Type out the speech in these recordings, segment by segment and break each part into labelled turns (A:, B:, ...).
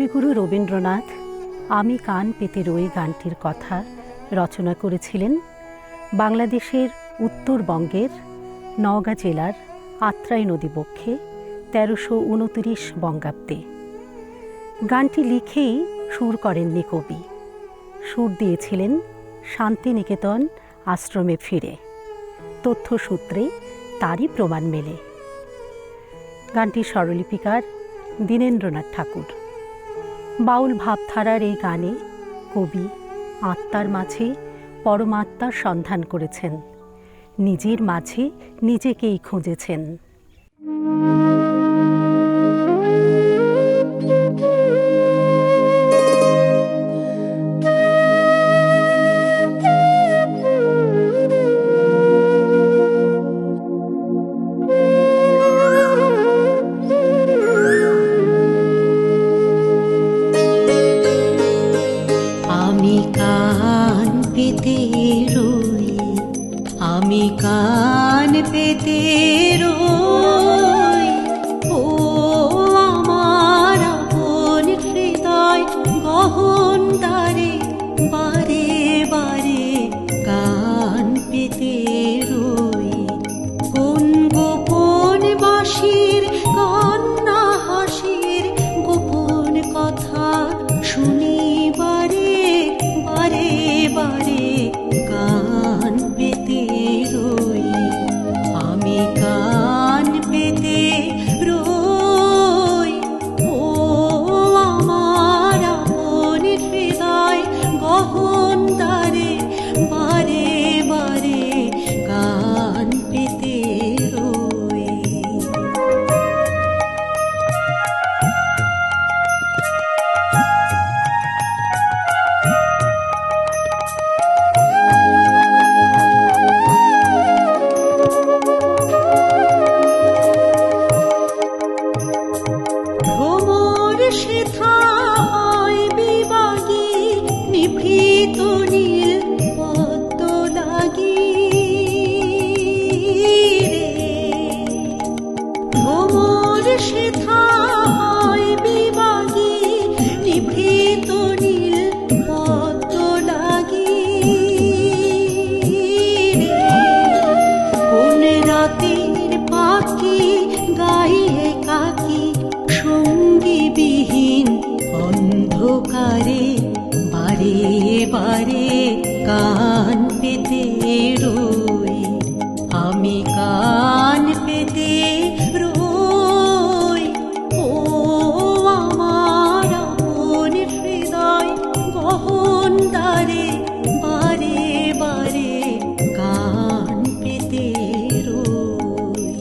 A: কবিগুরু রবীন্দ্রনাথ আমি কান পেতে রই গানটির কথা রচনা করেছিলেন বাংলাদেশের উত্তরবঙ্গের নওগাঁ জেলার আত্রাই নদীবক্ষে ১৩২৯ বঙ্গাব্দে। গানটি লিখেই সুর করেননি কবি, সুর দিয়েছিলেন শান্তিনিকেতন আশ্রমে ফিরে। তথ্যসূত্রে তারই প্রমাণ মেলে। গানটির স্বরলিপিকার দীনেন্দ্রনাথ ঠাকুর। বাউল ভাবধারার এই গানে কবি আত্মার মাঝে পরমাত্মার সন্ধান করেছেন, নিজের মাঝে নিজেকেই খুঁজেছেন।
B: আমি কান পেতে রই, ও আমার আপন হৃদয় গহন দ্বারে বারে বারে কান পেতে রই। কোন গোপন বাঁশির কান্না হাসির গোপন কথা শুনি বারে বারে বারে কান পেতে রই। আমি কান পেতে রই, ও আমার আপন হৃদয় গহন দ্বারে বারে বারে কান পেতে রই। সেথায় বিবাগী নিভৃত নীল পদ্ম লাগি রে, ভ্রমর সেথায় বিবাগী নিভৃত নীল পদ্ম লাগি রে। কোন রাতের পাখি গায়ে কাকি সঙ্গীবিহীন অন্ধকারে বারে বারে কান পেতে রই। আমি কান পেতে রই, ও আমার আপন হৃদয় গহন দ্বারে বারে বারে কান পেতে রই।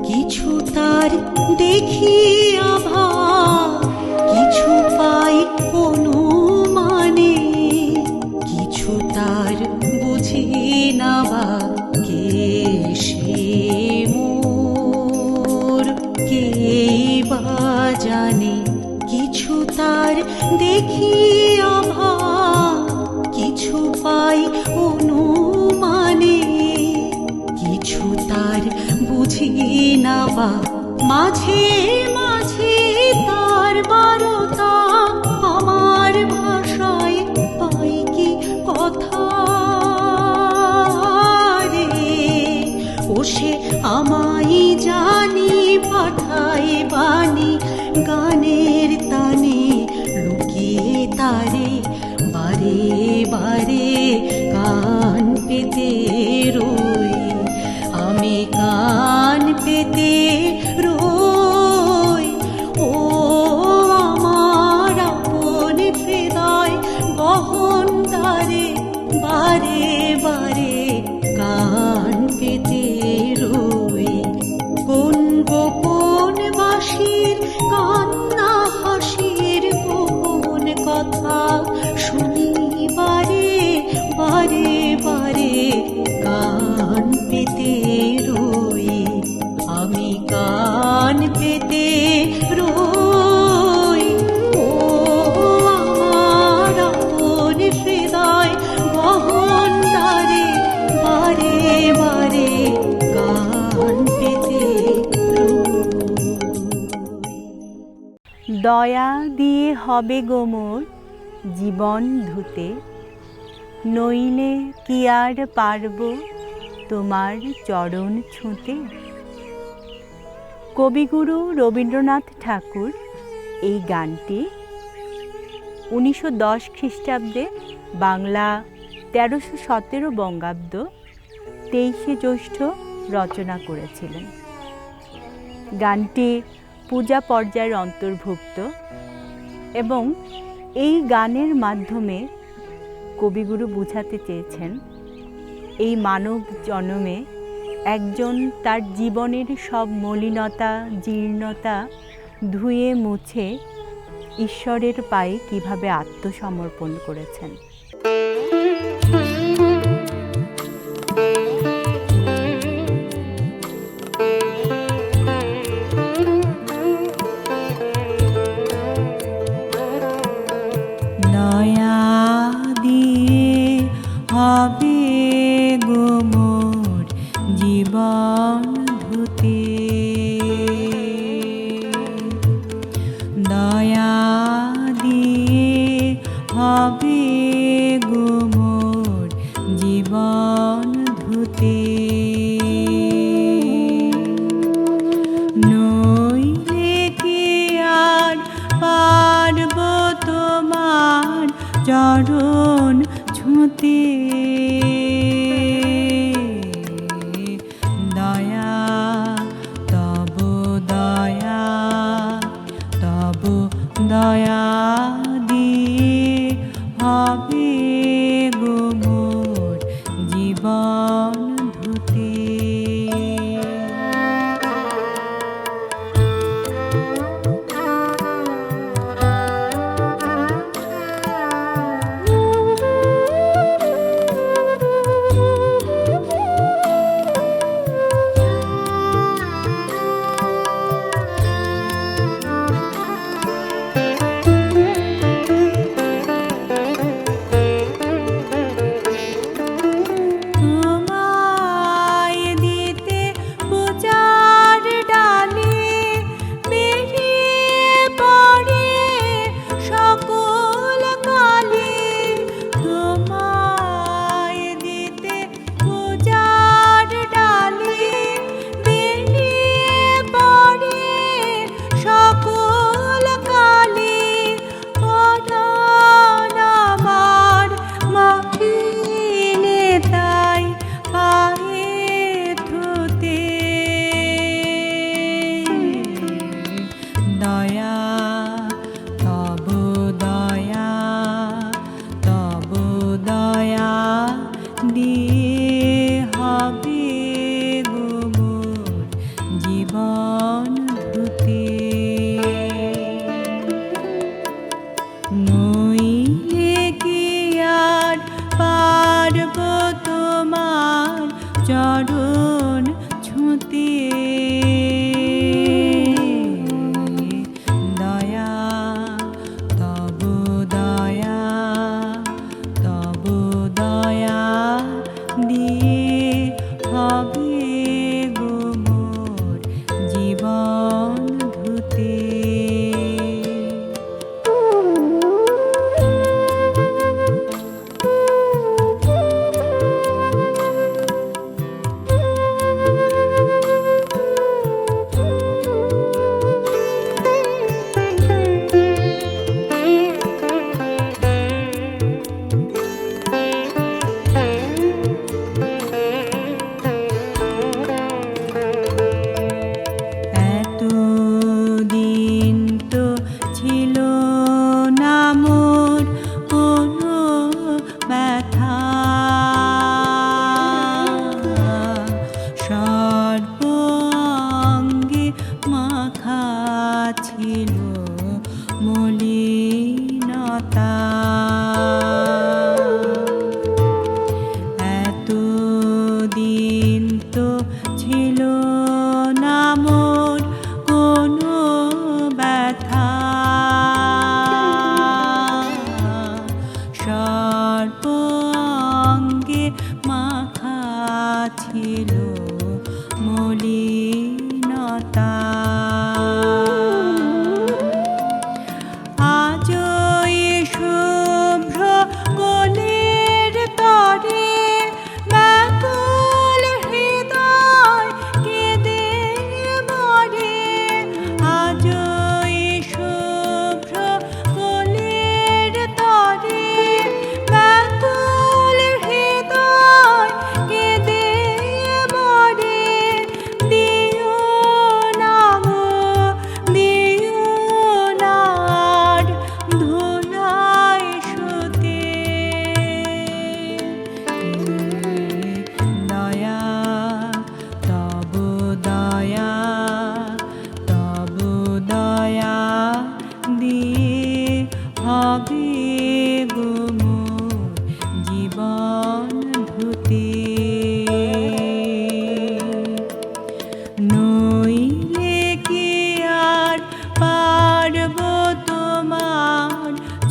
B: কিছু তার দেখি আভা, কিছু পাই অনুমানে, কিছু তার বুঝি না বা কে সে মোর, কে বা জানে। কিছু তার দেখি আভা, কিছু পাই অনুমানে, কিছু তার বুঝি না বা মাঝে মাঝে তার বারতা আমার ভাষায় পাই কি কথা রে। ও সে আমায় জানি পাঠায় বাণী গানের তানে লুকিয়ে তারে বারে বারে কান পেতে রই। আমি কান পেতে রই, ও আমার আপন হৃদয় গহন দ্বারে বারে বারে কান পেতে রই। কোন গোপন বাঁশির কান্না হাসির গোপন কথা শুনি বারে বারে বারে পেতে রই। ও আমার আপন হৃদয় গহন দ্বারে বারে বারে গান পেতে রই।
C: দয়া দিয়ে হবে গো মোর জীবন ধুতে, নইলে কি আর পারব তোমার চরণ ছুঁতে। কবিগুরু রবীন্দ্রনাথ ঠাকুর এই গানটি 1910 খ্রিস্টাব্দে বাংলা 1317 বঙ্গাব্দ 23শে জ্যৈষ্ঠ রচনা করেছিলেন। গানটি পূজা পর্যায়ের অন্তর্ভুক্ত এবং এই গানের মাধ্যমে কবিগুরু বুঝাতে চেয়েছেন এই মানব জন্মে একজন তার জীবনের সব মলিনতা জীর্ণতা ধুয়ে মুছে ঈশ্বরের পায়ে কিভাবে আত্মসমর্পণ করেছেন।
B: দয়া দিয়ে হবে গো মোর জীবন ধুতে, দয়া দিয়ে হবে গো মোর জীবন ধুতে, নইলে কি আর পারব তোমার চরণ ছুঁতে। দয়া তব দয়া, তব দয়া দিয়ে হবে গো মোর জীবন ধুতে। তোমায় দিতে পূজার ডালে বেরিয়ে পড়ে সকল কালে, তোমায় দিতে পূজার ডালে বেরিয়ে পড়ে সকল কালে, পরাণ আমার মাখিনে তাই পায়ে ধুতে। দয়া তব দয়া, তব দয়া দিয়ে হবে গো মোর জীবন ধুতে, নইলে কি আর পারব তোমার চরণ ছুঁতে। দয়া তব দয়া, তব দয়া দিয়ে হবে গো মোর জীবন ধুতে। এতদিন তো ছিল না মোর কোনো ব্যথা, সর্বাঙ্গে মাখা ছিল মলিনতা। এতদিন তো ছিল না মোর কোনো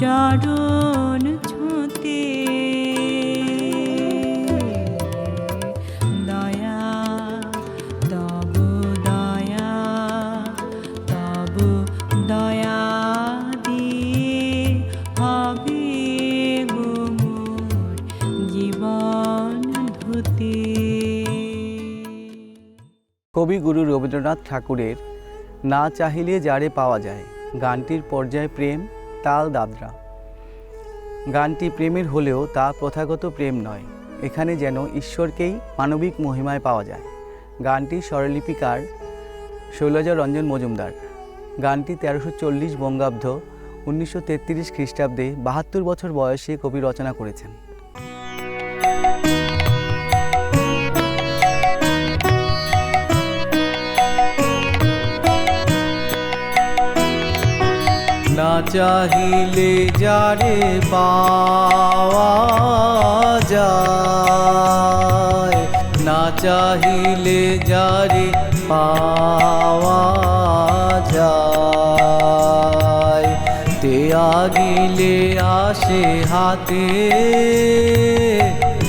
B: চরণ ছুঁতে দয়া তব দয়া তব দয়া দিয়ে হবে গো মোর জীবন ধুতে।
D: কবিগুরু রবীন্দ্রনাথ ঠাকুরের না চাহিলে যারে পাওয়া যায় গানটির পর্যায় প্রেম, তাল দাদরা। গানটি প্রেমের হলেও তা প্রথাগত প্রেম নয়, এখানে যেন ঈশ্বরকেই মানবিক মহিমায় পাওয়া যায়। গানটির স্বরলিপিকার শৈলজা রঞ্জন মজুমদার। গানটি 1340 বঙ্গাব্দ 1933 খ্রিস্টাব্দে 72 বছর বয়সে কবি রচনা করেছেন। না চাহিলে যারে পাওয়া যায়, না চাহিলে যারে পাওয়া যায়, তে আগিলে আসে হাতে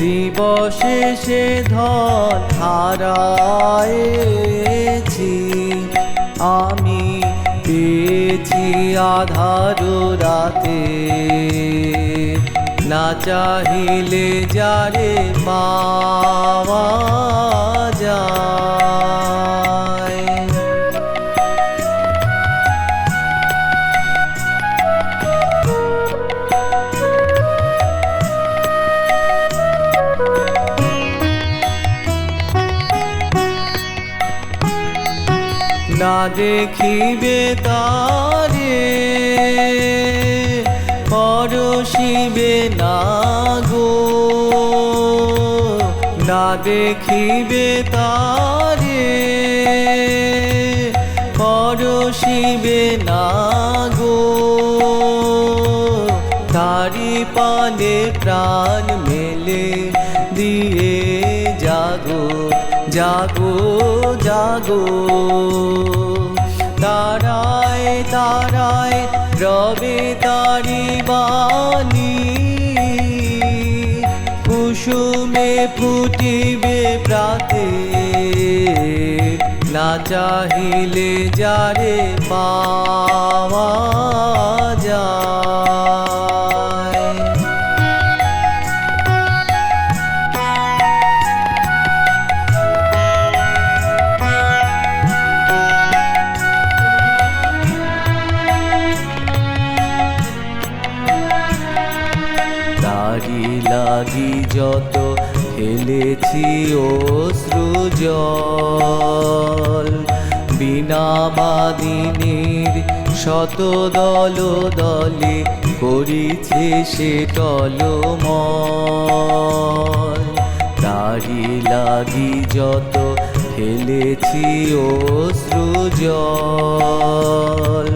D: দিবসে সে ধন হারায়েছি আমি পেয়েছি আধার রাতে। না চাহিলে যারে পাওয়া যায়। না দেখিবে তারে পরশিবে না গো, না দেখিবে তারে পরশিবে না গো, তারি পানে প্রাণ মেলে দিয়ে জাগো জাগো জাগো। তারায় তারায় রবে তারি বাণী, কুসুমে ফুটিবে প্রাতে। না চাহিলে যারে পাওয়া যায়। তারি লাগি যত ফেলেছি অশ্রু জল, বিনা বাদিনীর শত দল দলে করিছে সে টলমল। তারি লাগি যত ফেলেছি অশ্রু জল,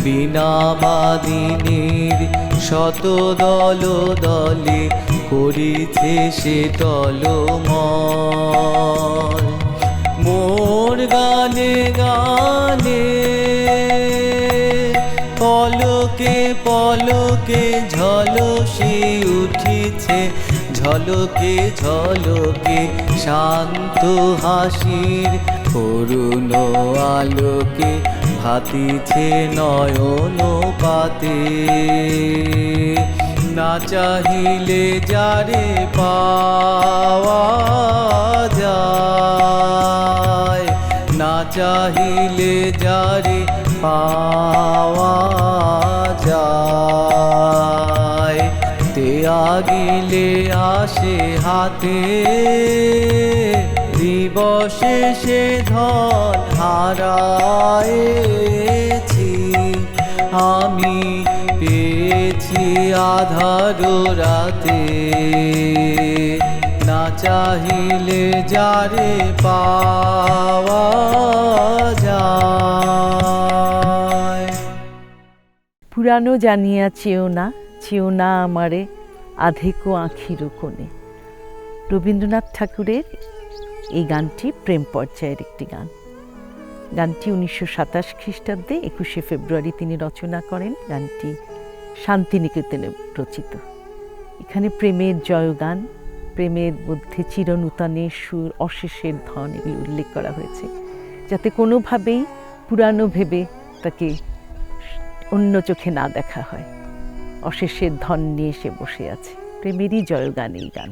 D: বিনা বাদিনীর শত দল দলে করিছে সে টলমল। মোর গানে গানে পলকে পলকে ঝলসে উঠিছে, ঝলকে ঝলকে শান্ত হাসির করুণ আলোকে ভাতিছে নয়ন পাতে। না চাহিলে যারে পাওয়া যায়, না চাহিলে যারে পাওয়া যায়, তে আগিলে আসে হাতে দিবসে সে ধন হারায়েছি আমি পেয়েছি আধার রাতে। না চাহিলে যারে পাওয়া যায়।
E: পুরানো জানিয়া চেও না আমারে আধেকো আঁখির কোণে। রবীন্দ্রনাথ ঠাকুরের এই গানটি প্রেম পর্যায়ের একটি গান। গানটি 1927 খ্রিস্টাব্দে 21শে ফেব্রুয়ারি তিনি রচনা করেন। গানটি শান্তিনিকেতনে রচিত। এখানে প্রেমের জয়গান, প্রেমের মধ্যে চিরনূতনের সুর, অশেষের ধন এগুলি উল্লেখ করা হয়েছে, যাতে কোনোভাবেই পুরানো ভেবে তাকে অন্য চোখে না দেখা হয়। অশেষের ধন নিয়ে সে বসে আছে, প্রেমেরই জয়গান এই গান।